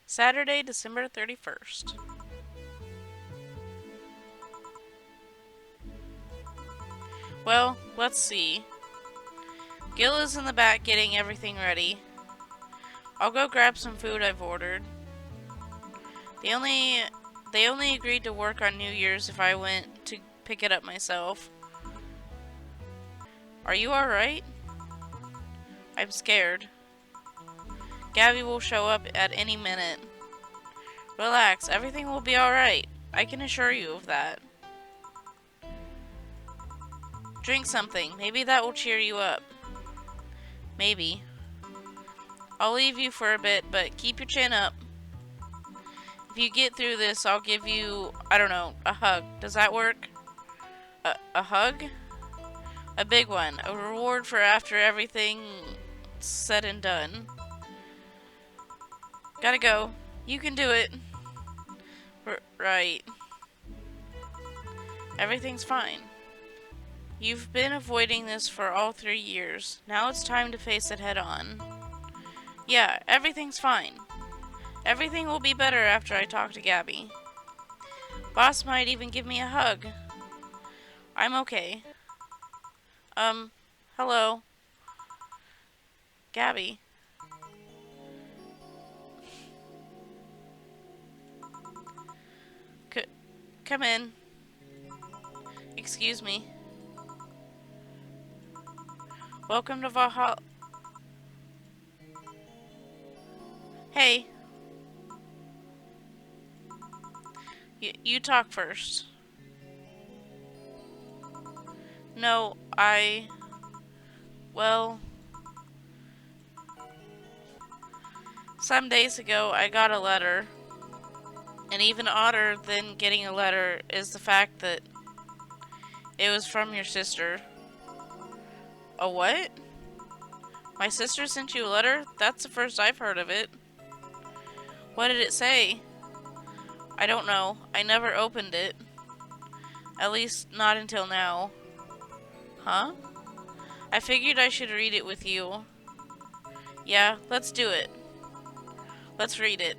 Saturday, December 31st. Well, let's see. Gil is in the back getting everything ready. I'll go grab some food I've ordered. They only they only agreed to work on New Year's if I went to pick it up myself. Are you alright? I'm scared. Gabby will show up at any minute. Relax, everything will be alright. I can assure you of that. Drink something. Maybe that will cheer you up. Maybe. I'll leave you for a bit, but keep your chin up. If you get through this, I'll give you, I don't know, a hug. Does that work? A hug? A big one. A reward for after everything's said and done. Gotta go. You can do it. Right. Everything's fine. You've been avoiding this for all 3 years. Now it's time to face it head on. Yeah, everything's fine. Everything will be better after I talk to Gabby. Boss might even give me a hug. I'm okay. Hello. Gabby. Come in. Excuse me. Welcome to Valhalla. Hey. You talk first. No, well, some days ago I got a letter. And even odder than getting a letter is the fact that it was from your sister. A what? My sister sent you a letter? That's the first I've heard of it. What did it say? I don't know. I never opened it. At least, not until now. Huh? I figured I should read it with you. Yeah, let's do it. Let's read it.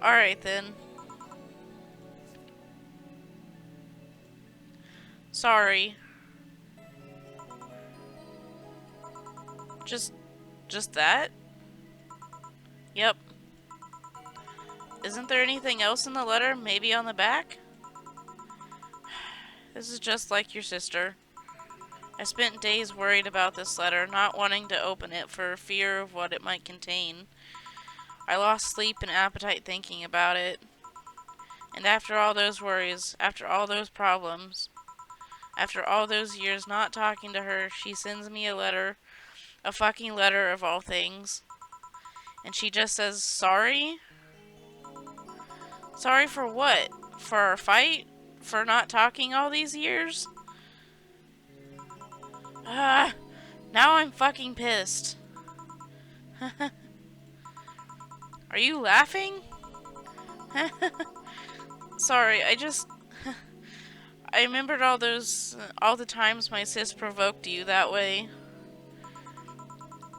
Alright then. Sorry. Just that? Yep. Isn't there anything else in the letter? Maybe on the back? This is just like your sister. I spent days worried about this letter, not wanting to open it for fear of what it might contain. I lost sleep and appetite thinking about it. And after all those worries, after all those problems, after all those years not talking to her, she sends me a letter, a fucking letter of all things. And she just says, sorry? Sorry for what? For our fight? For not talking all these years? Ah, now I'm fucking pissed. Are you laughing? Sorry, I remembered all the times my sis provoked you that way.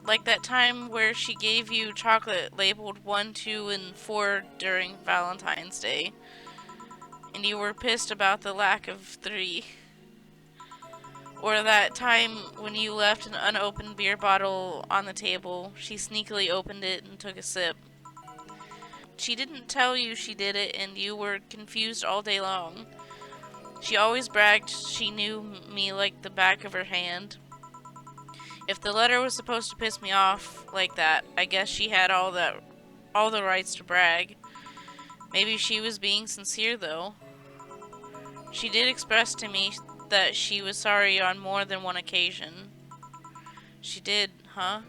Like that time where she gave you chocolate labeled 1, 2, and 4 during Valentine's Day. And you were pissed about the lack of 3. Or that time when you left an unopened beer bottle on the table, she sneakily opened it and took a sip. She didn't tell you she did it and you were confused all day long. She always bragged she knew me like the back of her hand. If the letter was supposed to piss me off like that, I guess she had all the rights to brag. Maybe she was being sincere though. She did express to me that she was sorry on more than one occasion. She did, huh?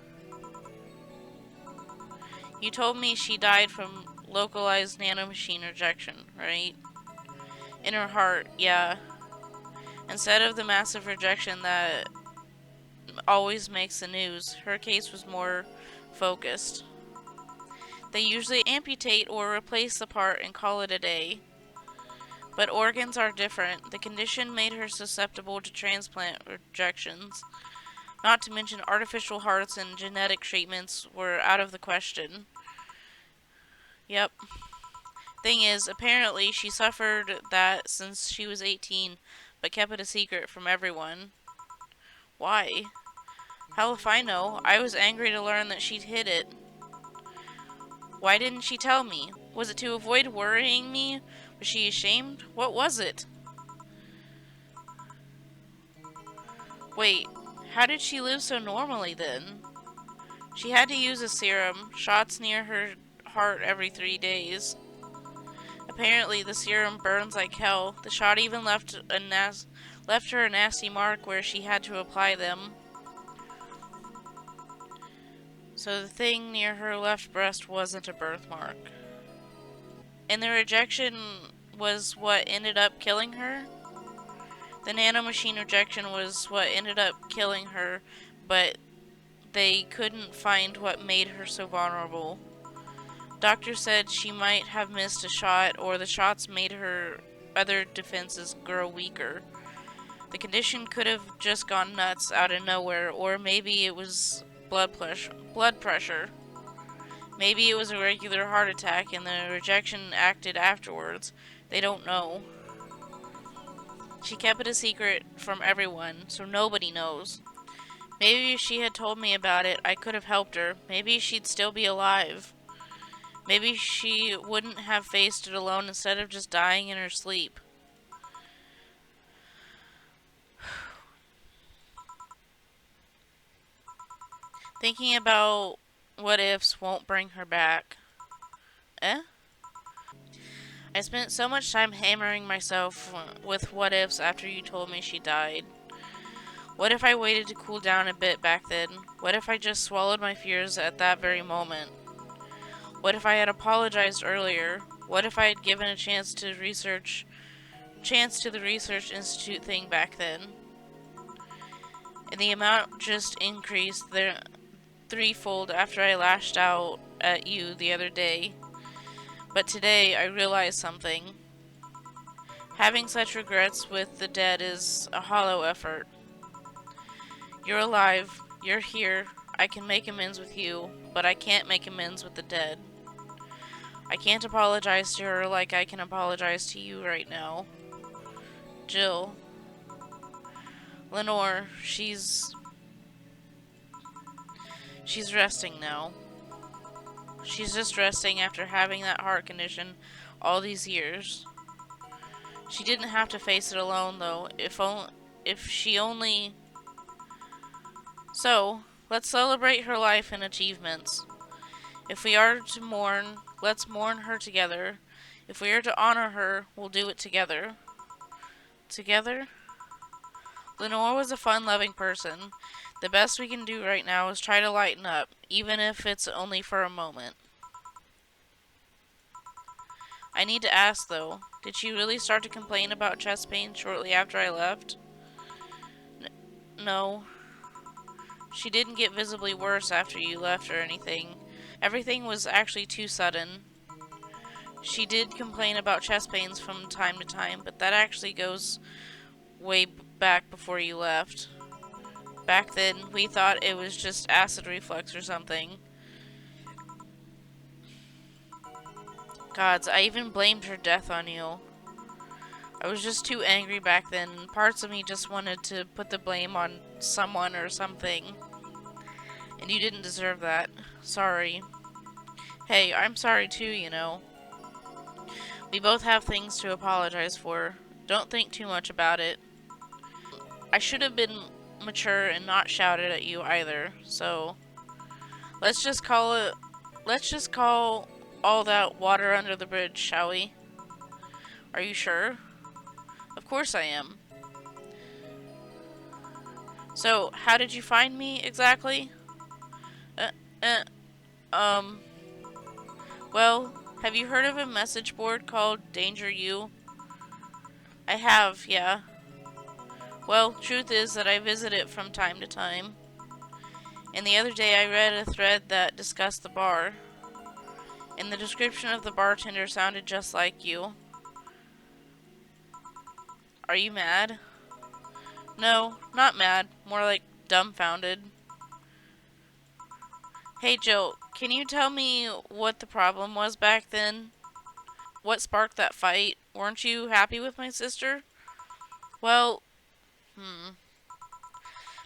You told me she died from localized nanomachine rejection, right? In her heart, yeah. Instead of the massive rejection that always makes the news, her case was more focused. They usually amputate or replace the part and call it a day. But organs are different. The condition made her susceptible to transplant rejections. Not to mention artificial hearts and genetic treatments were out of the question. Yep. Thing is, apparently she suffered that since she was 18, but kept it a secret from everyone. Why? Hell if I know. I was angry to learn that she'd hid it. Why didn't she tell me? Was it to avoid worrying me? Was she ashamed? What was it? Wait, how did she live so normally then? She had to use a serum, shots near her heart every 3 days. Apparently, the serum burns like hell. The shot even left her a nasty mark where she had to apply them. So the thing near her left breast wasn't a birthmark. And the rejection was what ended up killing her? The nanomachine rejection was what ended up killing her, but they couldn't find what made her so vulnerable. Doctor said she might have missed a shot, or the shots made her other defenses grow weaker. The condition could have just gone nuts out of nowhere, or maybe it was blood pressure. Maybe it was a regular heart attack and the rejection acted afterwards. They don't know. She kept it a secret from everyone, so nobody knows. Maybe if she had told me about it, I could have helped her. Maybe she'd still be alive. Maybe she wouldn't have faced it alone instead of just dying in her sleep. Thinking about what ifs won't bring her back. Eh? I spent so much time hammering myself with what ifs after you told me she died. What if I waited to cool down a bit back then? What if I just swallowed my fears at that very moment? What if I had apologized earlier? What if I had given a chance to the research institute thing back then? And the amount just increased there threefold after I lashed out at you the other day. But today I realized something. Having such regrets with the dead is a hollow effort. You're alive, you're here, I can make amends with you, but I can't make amends with the dead. I can't apologize to her like I can apologize to you right now. Jill. Lenore, she's resting now. She's just resting after having that heart condition all these years. She didn't have to face it alone though, if she only... So, let's celebrate her life and achievements. If we are to mourn, let's mourn her together. If we are to honor her, we'll do it together. Together? Lenore was a fun-loving person. The best we can do right now is try to lighten up, even if it's only for a moment. I need to ask, though, did she really start to complain about chest pain shortly after I left? No. She didn't get visibly worse after you left or anything. Everything was actually too sudden. She did complain about chest pains from time to time, but that actually goes way back before you left. Back then, we thought it was just acid reflux or something. Gods, I even blamed her death on you. I was just too angry back then. Parts of me just wanted to put the blame on someone or something. And you didn't deserve that. Sorry. Hey, I'm sorry too, you know. We both have things to apologize for. Don't think too much about it. I should have been mature and not shouted at you either, so let's just call it. Let's just call all that water under the bridge, shall we? Are you sure? Of course I am. So, how did you find me exactly? Uh, uh, um, well, have you heard of a message board called Danger U? I have, yeah. Well, truth is that I visit it from time to time. And the other day I read a thread that discussed the bar. And the description of the bartender sounded just like you. Are you mad? No, not mad. More like dumbfounded. Hey Jill, can you tell me what the problem was back then? What sparked that fight? Weren't you happy with my sister? Well, hmm.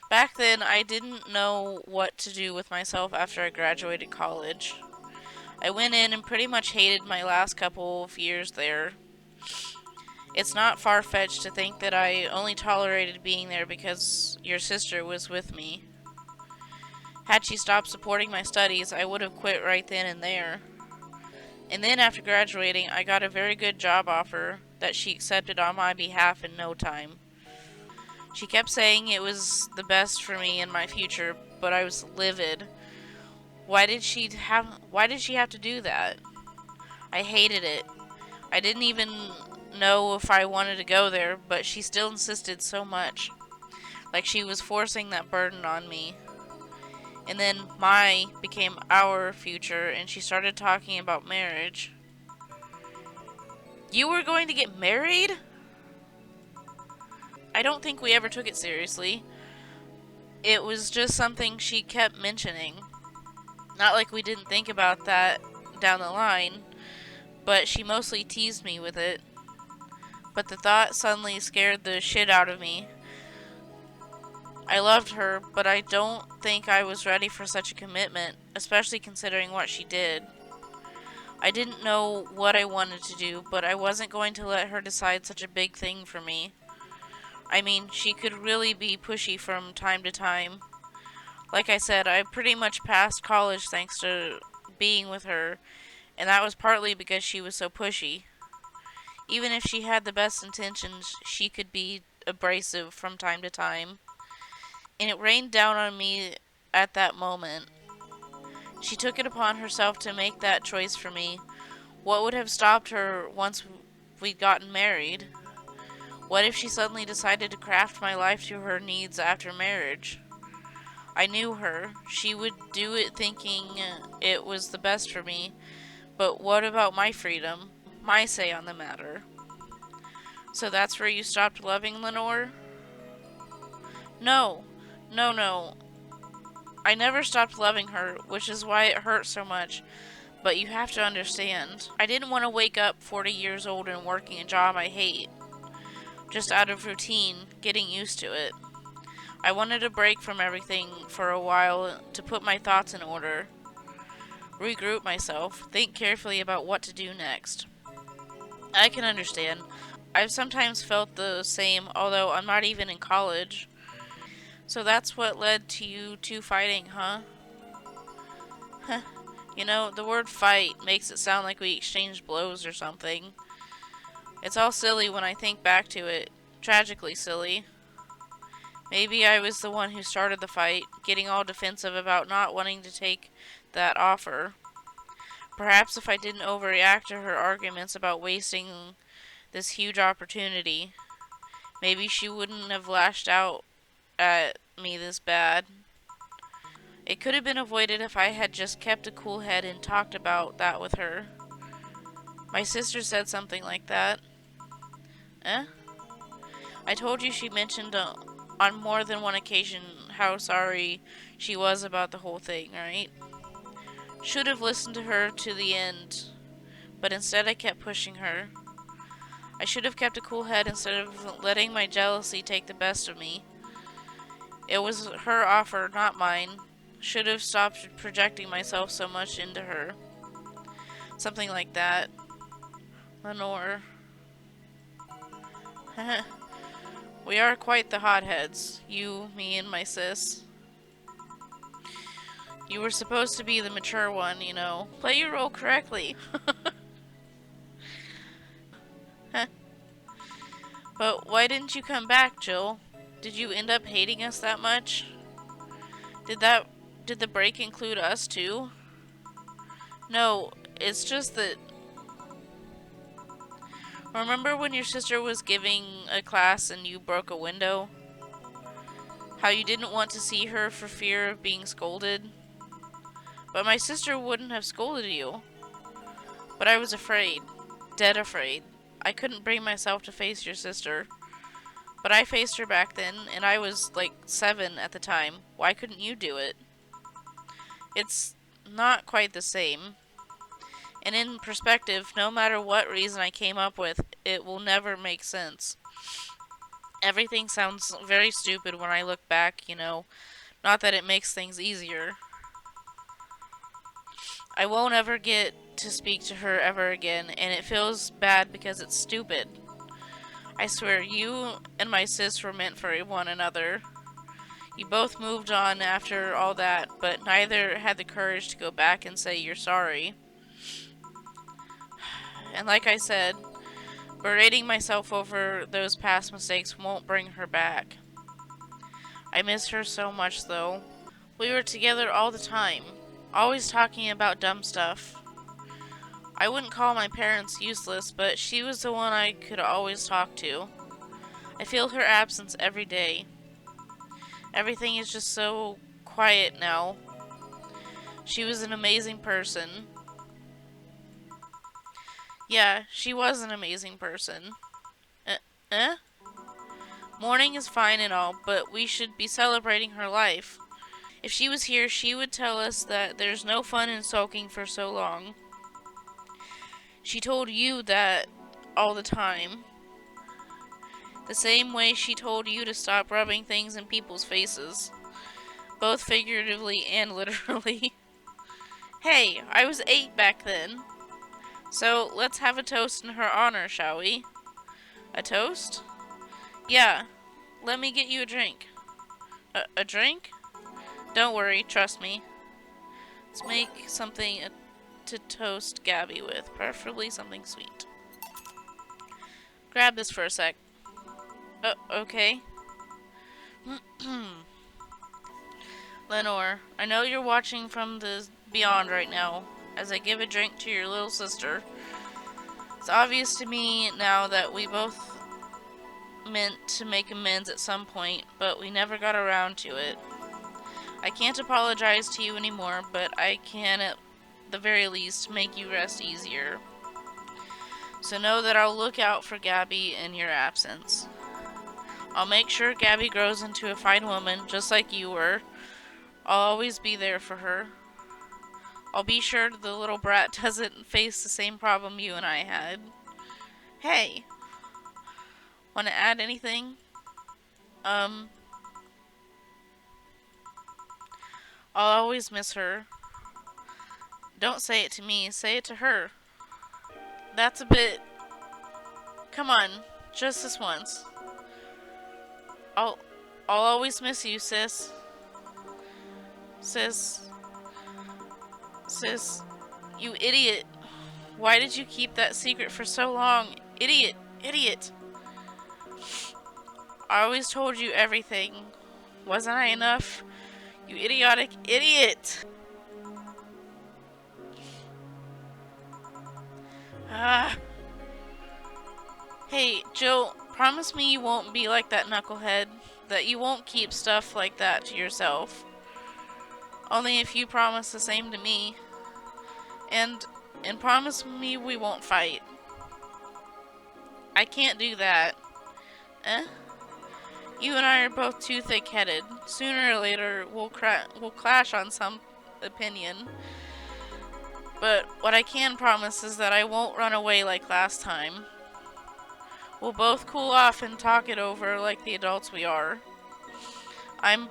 Back then, I didn't know what to do with myself after I graduated college. I went in and pretty much hated my last couple of years there. It's not far fetched to think that I only tolerated being there because your sister was with me. Had she stopped supporting my studies, I would have quit right then and there. And then after graduating, I got a very good job offer that she accepted on my behalf in no time. She kept saying it was the best for me and my future, but I was livid. Why did she have to do that? I hated it. I didn't even know if I wanted to go there, but she still insisted so much. Like she was forcing that burden on me. And then my became our future, and she started talking about marriage. You were going to get married? I don't think we ever took it seriously. It was just something she kept mentioning. Not like we didn't think about that down the line, but she mostly teased me with it. But the thought suddenly scared the shit out of me. I loved her, but I don't think I was ready for such a commitment, especially considering what she did. I didn't know what I wanted to do, but I wasn't going to let her decide such a big thing for me. I mean, she could really be pushy from time to time. Like I said, I pretty much passed college thanks to being with her, and that was partly because she was so pushy. Even if she had the best intentions, she could be abrasive from time to time. And it rained down on me at that moment. She took it upon herself to make that choice for me. What would have stopped her once we'd gotten married? What if she suddenly decided to craft my life to her needs after marriage? I knew her. She would do it thinking it was the best for me. But what about my freedom? My say on the matter? So that's where you stopped loving Lenore? No. No, no. I never stopped loving her, which is why it hurt so much. But you have to understand. I didn't want to wake up 40 years old and working a job I hate. Just out of routine, getting used to it. I wanted a break from everything for a while to put my thoughts in order, regroup myself, think carefully about what to do next. I can understand. I've sometimes felt the same, although I'm not even in college. So that's what led to you two fighting, huh? You know, the word fight makes it sound like we exchanged blows or something. It's all silly when I think back to it. Tragically silly. Maybe I was the one who started the fight, getting all defensive about not wanting to take that offer. Perhaps if I didn't overreact to her arguments about wasting this huge opportunity, maybe she wouldn't have lashed out at me this bad. It could have been avoided if I had just kept a cool head and talked about that with her. My sister said something like that. Eh? I told you she mentioned on more than one occasion how sorry she was about the whole thing, right? Should have listened to her to the end, but instead I kept pushing her. I should have kept a cool head instead of letting my jealousy take the best of me. It was her offer, not mine. Should have stopped projecting myself so much into her. Something like that. Lenore. We are quite the hotheads. You, me, and my sis. You were supposed to be the mature one, you know. Play your role correctly. But why didn't you come back, Jill? Did you end up hating us that much? Did that did the break include us too? No, it's just that remember when your sister was giving a class and you broke a window? How you didn't want to see her for fear of being scolded? But my sister wouldn't have scolded you. But I was afraid. Dead afraid. I couldn't bring myself to face your sister. But I faced her back then, and I was like 7 at the time. Why couldn't you do it? It's not quite the same. And in perspective, no matter what reason I came up with, it will never make sense. Everything sounds very stupid when I look back. Not that it makes things easier. I won't ever get to speak to her ever again, and it feels bad because it's stupid. I swear, you and my sis were meant for one another. You both moved on after all that, but neither had the courage to go back and say you're sorry. And like I said, berating myself over those past mistakes won't bring her back. I miss her so much, though. We were together all the time, always talking about dumb stuff. I wouldn't call my parents useless, but she was the one I could always talk to. I feel her absence every day. Everything is just so quiet now. She was an amazing person. Yeah, she was an amazing person. Eh? Eh? Mourning is fine and all, but we should be celebrating her life. If she was here, she would tell us that there's no fun in sulking for so long. She told you that all the time. The same way she told you to stop rubbing things in people's faces. Both figuratively and literally. Hey, I was 8 back then. So, let's have a toast in her honor, shall we? A toast? Yeah. Let me get you a drink. A drink? Don't worry, trust me. Let's make something to toast Gabby with, preferably something sweet. Grab this for a sec. Okay. Lenore, I know you're watching from the beyond right now, as I give a drink to your little sister. It's obvious to me now that we both meant to make amends at some point, but we never got around to it. I can't apologize to you anymore, but I can at the very least make you rest easier. So know that I'll look out for Gabby in your absence. I'll make sure Gabby grows into a fine woman, just like you were. I'll always be there for her. I'll be sure the little brat doesn't face the same problem you and I had. Hey, want to add anything? I'll always miss her. Don't say it to me, say it to her. That's a bit... Come on, just this once. I'll always miss you, sis. Sis, you idiot. Why did you keep that secret for so long? Idiot. I always told you everything. Wasn't I enough? You idiotic idiot. Hey, Jill, promise me you won't be like that knucklehead. That you won't keep stuff like that to yourself. Only if you promise the same to me. And promise me we won't fight. I can't do that. You and I are both too thick-headed. Sooner or later, we'll clash on some opinion. But what I can promise is that I won't run away like last time. We'll both cool off and talk it over like the adults we are. I'm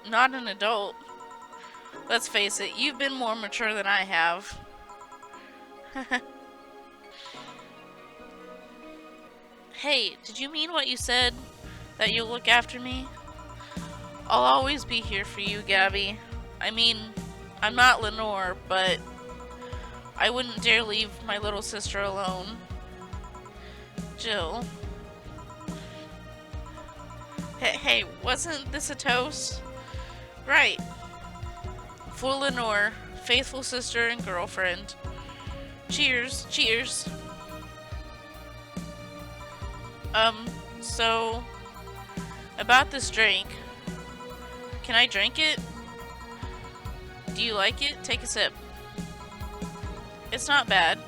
not an adult. Let's face it, you've been more mature than I have. Hey, did you mean what you said? That you'll look after me? I'll always be here for you, Gabby. I mean, I'm not Lenore, but I wouldn't dare leave my little sister alone. Jill. Hey, wasn't this a toast? Right. For Lenore, faithful sister and girlfriend. Cheers. So, about this drink. Can I drink it? Do you like it? Take a sip. It's not bad.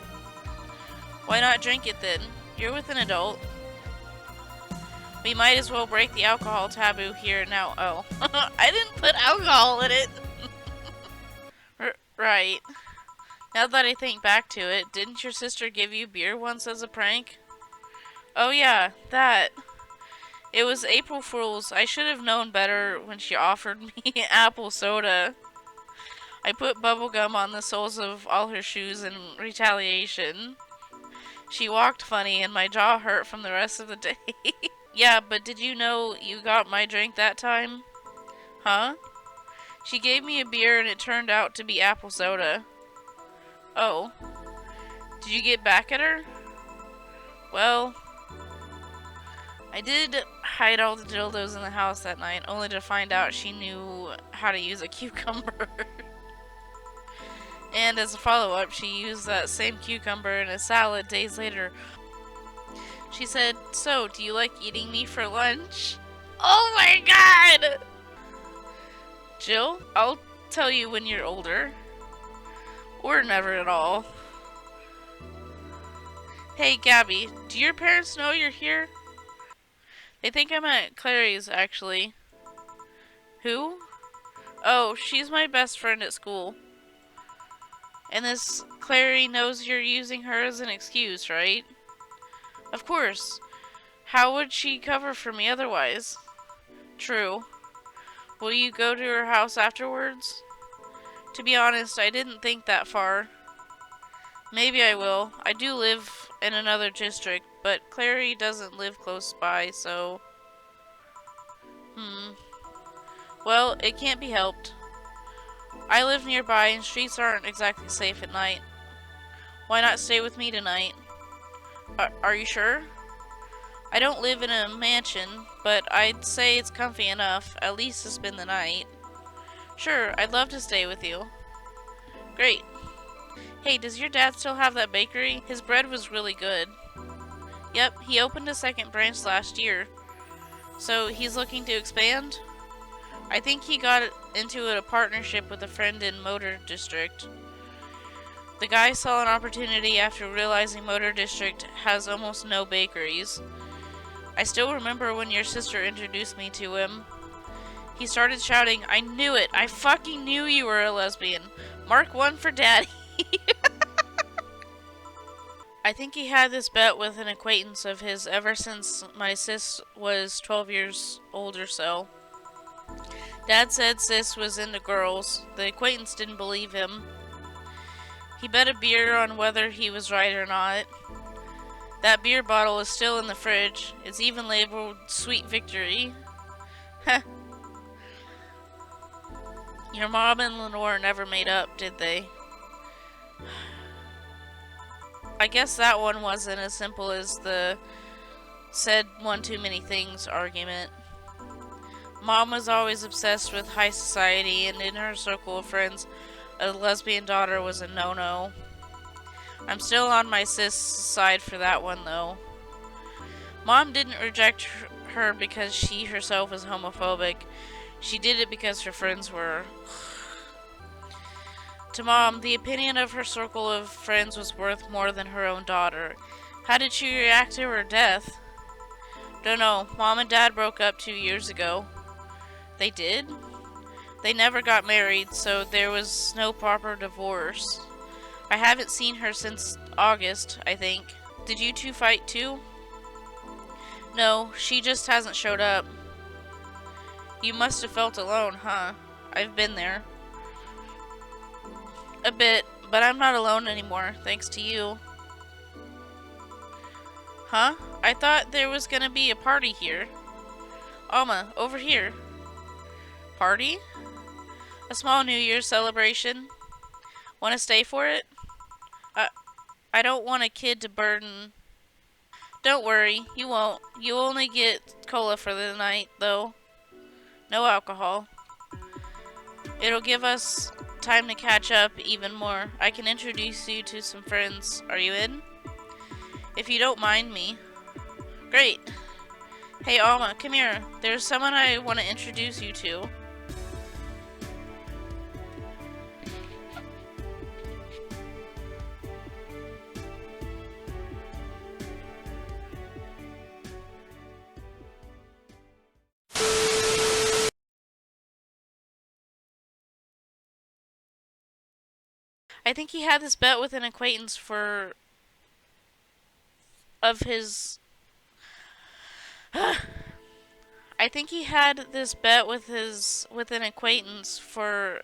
Why not drink it then? You're with an adult. We might as well break the alcohol taboo here now. Oh, I didn't put alcohol in it. Right. Now that I think back to it, didn't your sister give you beer once as a prank? Oh yeah, that. It was April Fool's. I should have known better when she offered me apple soda. I put bubblegum on the soles of all her shoes in retaliation. She walked funny and my jaw hurt from the rest of the day. Yeah, but did you know you got my drink that time? Huh? She gave me a beer and it turned out to be apple soda. Oh. Did you get back at her? Well, I did hide all the dildos in the house that night, only to find out she knew how to use a cucumber. And as a follow-up, she used that same cucumber in a salad days later. She said, "So, do you like eating me for lunch?" Oh my god! Jill, I'll tell you when you're older. Or never at all. Hey, Gabby, do your parents know you're here? They think I'm at Clary's, actually. Who? Oh, she's my best friend at school. And this Clary knows you're using her as an excuse, right? Of course. How would she cover for me otherwise? True. Will you go to her house afterwards? To be honest, I didn't think that far. Maybe I will. I do live in another district, but Clary doesn't live close by, so... Well, it can't be helped. I live nearby and streets aren't exactly safe at night. Why not stay with me tonight? Are you sure? I don't live in a mansion, but I'd say it's comfy enough, at least to spend the night. Sure, I'd love to stay with you. Great. Hey, does your dad still have that bakery? His bread was really good. Yep, he opened a second branch last year. So he's looking to expand? I think he got into a partnership with a friend in Motor District. The guy saw an opportunity after realizing Motor District has almost no bakeries. I still remember when your sister introduced me to him. He started shouting, "I knew it! I fucking knew you were a lesbian! Mark 1 for daddy!" I think he had this bet with an acquaintance of his ever since my sis was 12 years old or so. Dad said sis was into girls. The acquaintance didn't believe him. He bet a beer on whether he was right or not. That beer bottle is still in the fridge. It's even labeled Sweet Victory. Your mom and Lenore never made up, did they? I guess that one wasn't as simple as the said one too many things argument. Mom was always obsessed with high society, and in her circle of friends, a lesbian daughter was a no-no. I'm still on my sis' side for that one, though. Mom didn't reject her because she herself was homophobic. She did it because her friends were. To Mom, the opinion of her circle of friends was worth more than her own daughter. How did she react to her death? Don't know. Mom and Dad broke up 2 years ago. They did? They never got married, so there was no proper divorce. I haven't seen her since August, I think. Did you two fight too? No, she just hasn't showed up. You must have felt alone, huh? I've been there. A bit, but I'm not alone anymore, thanks to you. Huh? I thought there was gonna be a party here. Alma, over here. Party? A small New Year's celebration. Want to stay for it? I, I don't want a kid to burden. Don't worry, you won't. You only get cola for the night, though. No alcohol. It'll give us time to catch up even more. I can introduce you to some friends. Are you in? If you don't mind me. Great. Hey, Alma, come here. There's someone I want to introduce you to. I think he had this bet with an acquaintance of his. I think he had this bet with an acquaintance for.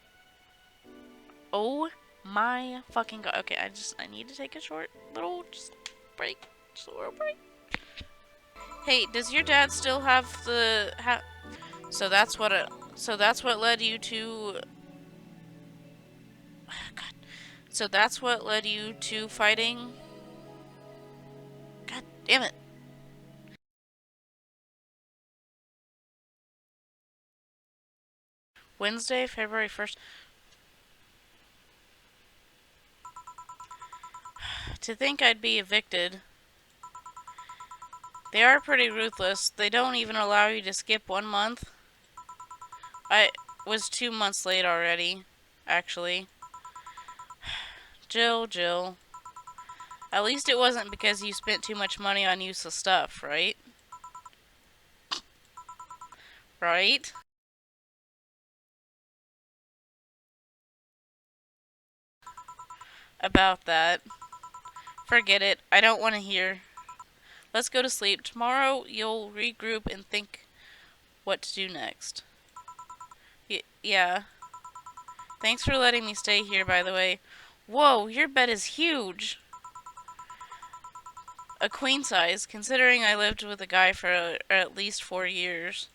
Oh my fucking god. Okay, I need to take a short little just break. Just a little break. Hey, does your dad still have the so that's what led you to God. So that's what led you to fighting. God damn it. Wednesday, February 1st. To think I'd be evicted. They are pretty ruthless. They don't even allow you to skip 1 month. I was 2 months late already, actually. Jill. At least it wasn't because you spent too much money on useless stuff, right? Right? About that. Forget it. I don't want to hear. Let's go to sleep. Tomorrow you'll regroup and think what to do next. Yeah. Thanks for letting me stay here, by the way. Whoa, your bed is huge. A queen size, considering I lived with a guy for at least 4 years.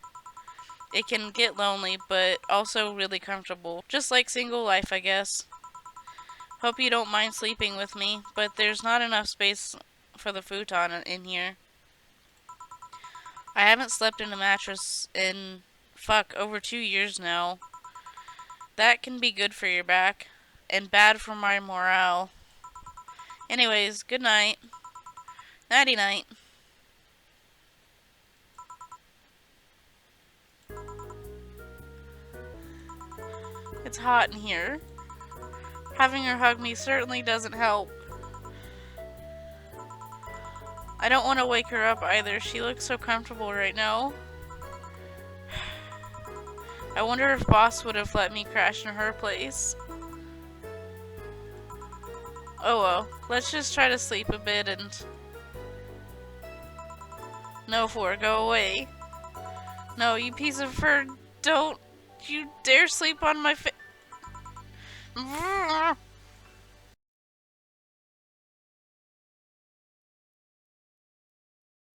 It can get lonely, but also really comfortable. Just like single life, I guess. Hope you don't mind sleeping with me, but there's not enough space for the futon in here. I haven't slept in a mattress in, over 2 years now. That can be good for your back, and bad for my morale. Anyways, good night. Nighty night. It's hot in here. Having her hug me certainly doesn't help. I don't want to wake her up either. She looks so comfortable right now. I wonder if Boss would have let me crash in her place. Oh well, let's just try to sleep a bit and... No, go away. No, you piece of fur, don't you dare sleep on my